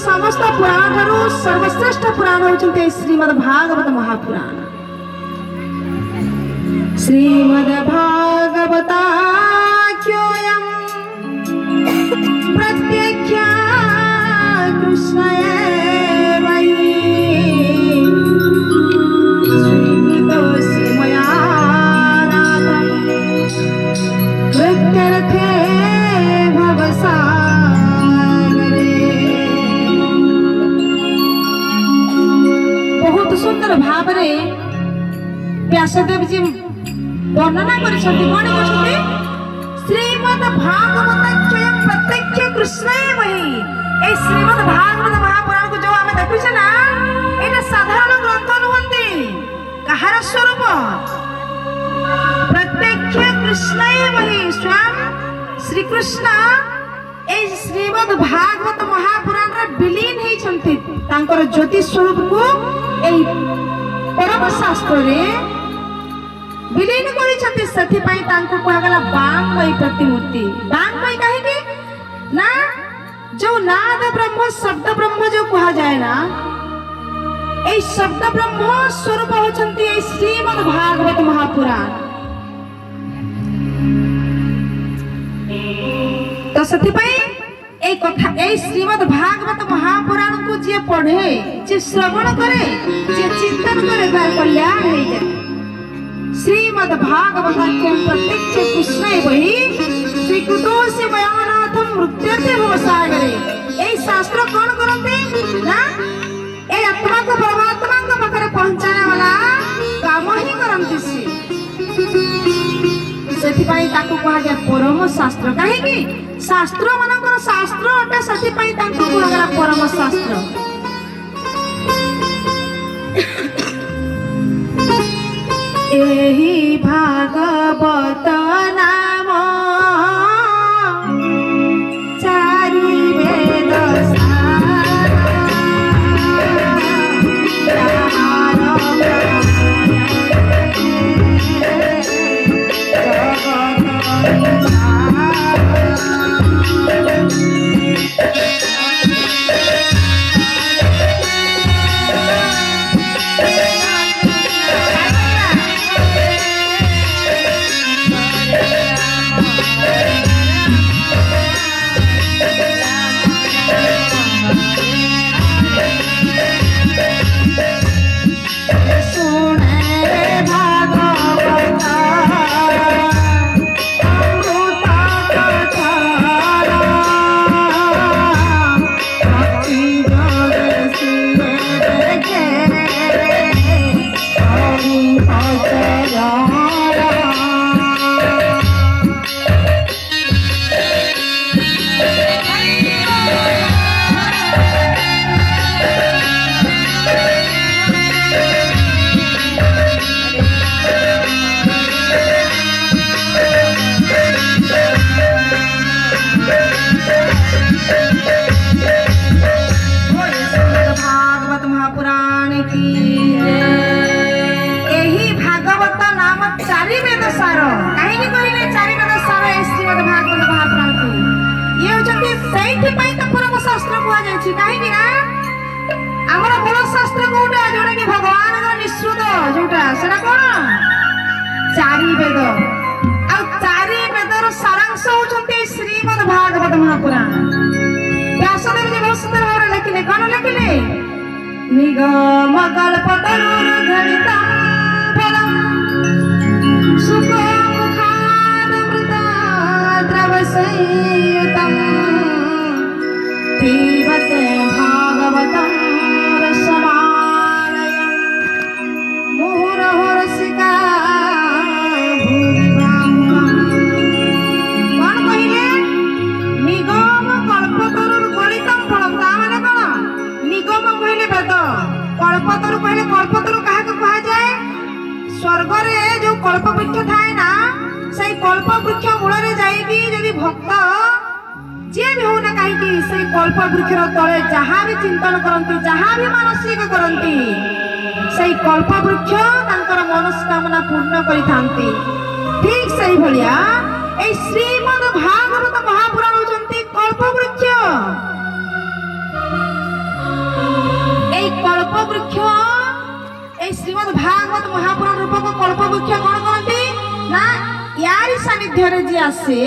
समस्त पुराण ठारू सर्वश्रेष्ठ पुराण होउछन्ते श्रीमद् भागवत महापुराण। श्रीमद् भागवताख्योऽयं प्रत्यख्या कृष्णएव हि स्वीकृतोऽसि मया नाथं कृत्यर्थे भवसागरे। बहुत सुंदर भावरे व्यासदेव जी वर्णना करिसथि। कोन कहते श्रीमद् भागवत स्वयं प्रत्यक्ष कृष्णएव हि। ए श्रीमद् भागवत महापुराण को जो हमें देखुछ ना एटा साधारण ग्रंथ नुहंती। कहार स्वरूप प्रत्यक्ष कृष्णएव हि स्वयं श्री कृष्ण ए श्रीमद् भागवत महापुराण रे विलीन हेइछन्ति। तांकर ज्योति स्वरूप को ए परम शास्त्र रे विलीन करिछन्ति। सथि पई तांको कहगला वाङ्मयी प्रतिमूर्ति। वाङ्मयी काहे कि ना जो नाद ब्रह्म शब्द ब्रह्म जो कहा जाए ना ए शब्द ब्रह्म स्वरूप होछन्ति ए श्रीमद् भागवत महापुराण। तो सथि पई ए कथा ए श्रीमद् भागवत महापुराण को जे पढ़े जे श्रवण करे जे चिंतन करे तार कल्याण हो जाए। श्रीमद् भागवत प्रत्यक्ष कृष्णएव हि स्वीकृतोऽसि मया नाथं मृत्युर्थे भवसागरे। ए शास्त्र कौन करते ना ए आत्मा को परमात्मा को पाखरे पहुंचाने वाला काम ही करते। सेथि पई ताको कहा जाय परम शास्त्र। काहे कि शास्त्र मानकर शास्त्र अटे सेथि पई ताको कहा गला परम शास्त्र। एहि भागवत नाम चारि वेद चारि वेद आ चारि वेदर सारांश होचंते श्रीमद् भागवत महापुराण। व्यासदेव जी बहुत सुंदर भाव लिखिले। कौन लिखिले निगम कल्पतरुर घटितं फलं सुख मुखादमृताद्रवसंयुतं पिबत भागवतं रसमालयं मुहुरहो रसिका। कल्पतरु कहले कल्पतरु काहे को कहा जाए स्वर्ग रे जो कल्प वृक्ष थाए ना सेई कल्प वृक्ष मूल रे जाईकी यदि भक्त जे भी हो ना काहे कि सेई कल्प वृक्ष रो तळे जहां भी चिंतन करंती जहां भी मानसिक करंती सेई कल्प वृक्ष तांकर मनस्कामना पूर्ण करि थांती। ठीक सही भलिया ए श्रीमद् भागवत महापुराण होचंती कल्प वृक्ष। ବୃକ୍ଷ କଣ କହନ୍ତି ନା ୟାରି ସାନ୍ନିଧ୍ୟରେ ଯିଏ ଆସେ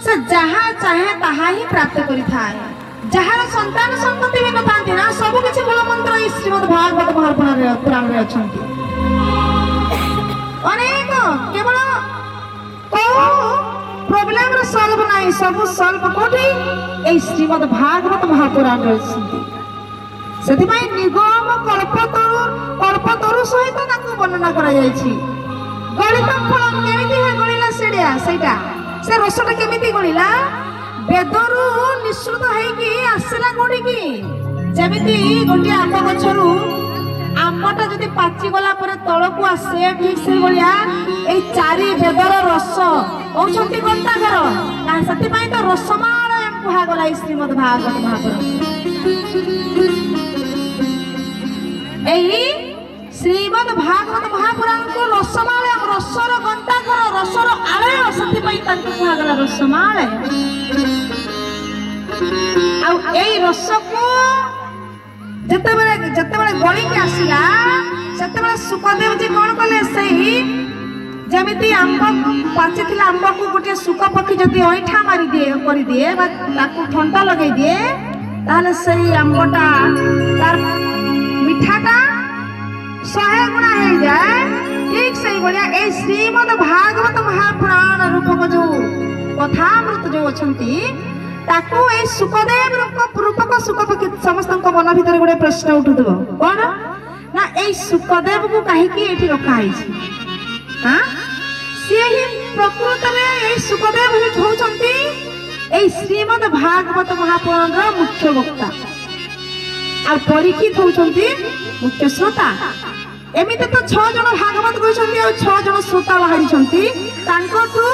ସେ ଯାହା ଚାହେଁ ତାହା ହିଁ ପ୍ରାପ୍ତ କରିଥାଏ। ଯାହାର ସନ୍ତାନ ସନ୍ତତି ବି ନଥାନ୍ତି ନା ସବୁ କିଛି ମୂଳ ମନ୍ତ୍ର ଏଇ ଶ୍ରୀମଦ୍ ଭାଗବତ ମହାପୁରାଣରେ ଅଛନ୍ତି। ଅନେକ କେବଳ କୋଉ ପ୍ରୋବ୍ଲେମର ସଲ୍ଭ ନାହିଁ, ସବୁ ସଲ୍ଭ କୋଉଠି ଏଇ ଶ୍ରୀମଦ୍ ଭାଗବତ ମହାପୁରାଣରେ ଅଛନ୍ତି। ସେଥିପାଇଁ ନିଗମ କଳ୍ପତରୁ ସହିତ ତାକୁ ବର୍ଣ୍ଣନା କରାଯାଇଛି। ଗଳିତ ଫଳ କେମିତି ଗଳିଲା ସେଇଟା ସେ ରସଟା କେମିତି ଗଳିଲା ବେଦରୁ ନିଃସୃତ ହେଇକି ଆସିଲା କୋଉଠିକି। ଯେମିତି ଗୋଟିଏ ଆମ୍ବ ଗଛରୁ ଆମ୍ବଟା ଯଦି ପାଚି ଗଲା ପରେ ତଳକୁ ଆସେ ଠିକ ସେଇଭଳିଆ ଏଇ ଚାରି ବେଦର ରସ ହଉଛନ୍ତି ଗନ୍ତାଘର। ସେଥିପାଇଁ ତ ରସମାଳ କୁହାଗଲା ଏଇ ଶ୍ରୀମଦ୍ ଭାଗବତ ମହାପୁରାଣ। ଏହି ଶ୍ରୀମଦ୍ ଭାଗବତ ମହାପୁରାଣକୁ ରସମାଳୟ ରସର ଗନ୍ତାଘର ରସର ଆଳୟ ସେଥିପାଇଁ ତାଙ୍କୁ କୁହାଗଲା ରସମାଳୟ। ଆଉ ଏଇ ରସକୁ ଯେତେବେଳେ ଗଳିକି ଆସିଲା ସେତେବେଳେ ସୁକଦେବଜୀ କଣ କଲେ ସେଇ ଯେମିତି ଆମ୍ବ ପାଚିଥିଲା ଆମ୍ବକୁ ଗୋଟିଏ ଶୁକ ପକ୍ଷୀ ଯଦି ଅଇଠା କରିଦିଏ ବା ତାକୁ ଥଣ୍ଟ ଲଗେଇ ଦିଏ ତାହେଲେ ସେଇ ଆମ୍ବଟା ତାର ମିଠାଟା 100 ଗୁଣା ହେଇଯାଏ। ଠିକ ସେଇଭଳିଆ ଏଇ ଶ୍ରୀମଦ୍ ଭାଗବତ ମହାପୁରାଣ ରୂପକ ଯୋଉ କଥାମୃତ ଯୋଉ ଅଛନ୍ତି ତାକୁ ଏଇ ସୁକଦେବ ରୂପକ ସୁକପକ୍ଷୀ ସମସ୍ତଙ୍କ ମନ ଭିତରେ ଗୋଟେ ପ୍ରଶ୍ନ ଉଠୁଥିବ କଣ ନା ଏଇ ସୁକଦେବକୁ କାହିଁକି ଏଠି ରଖା ହେଇଛି। ସିଏ ହିଁ ପ୍ରକୃତରେ ଏଇ ସୁକଦେବ ହଉଛନ୍ତି ଏଇ ଶ୍ରୀମଦ୍ ଭାଗବତ ମହାପୁରାଣର ମୁଖ୍ୟ ବକ୍ତା ଆଉ ପରୀକ୍ଷିତ ହଉଛନ୍ତି ମୁଖ୍ୟ ଶ୍ରୋତା। ଏମିତି ତ 6 ଜଣ ଭାଗବତ କହିଛନ୍ତି ଆଉ 6 ଜଣ ଶ୍ରୋତା ବାହାରିଛନ୍ତି। ତାଙ୍କଠୁ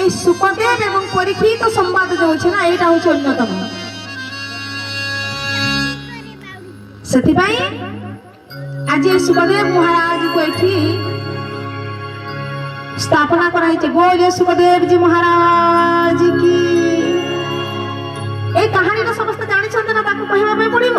ଏଇ ସୁକଦେବ ଏବଂ ପରୀକ୍ଷିତ ସମ୍ବାଦ ଯୋଉ ଅଛି ନା ଏଇଟା ହଉଛି ଅନ୍ୟତମ। ସେଥିପାଇଁ ଆଜି ସୁକଦେବ ମହାରାଜଙ୍କୁ ଏଠି ସ୍ଥାପନା କରାଯାଇଛି। ବୋଲେ ସୁକଦେବ ଜି ମହାରାଜ କି। এই কাহিনীটা ସମସ୍ତେ ଜାଣିଛନ୍ତି ନା ତାକୁ କହିବା ପାଇଁ ପଡିବ।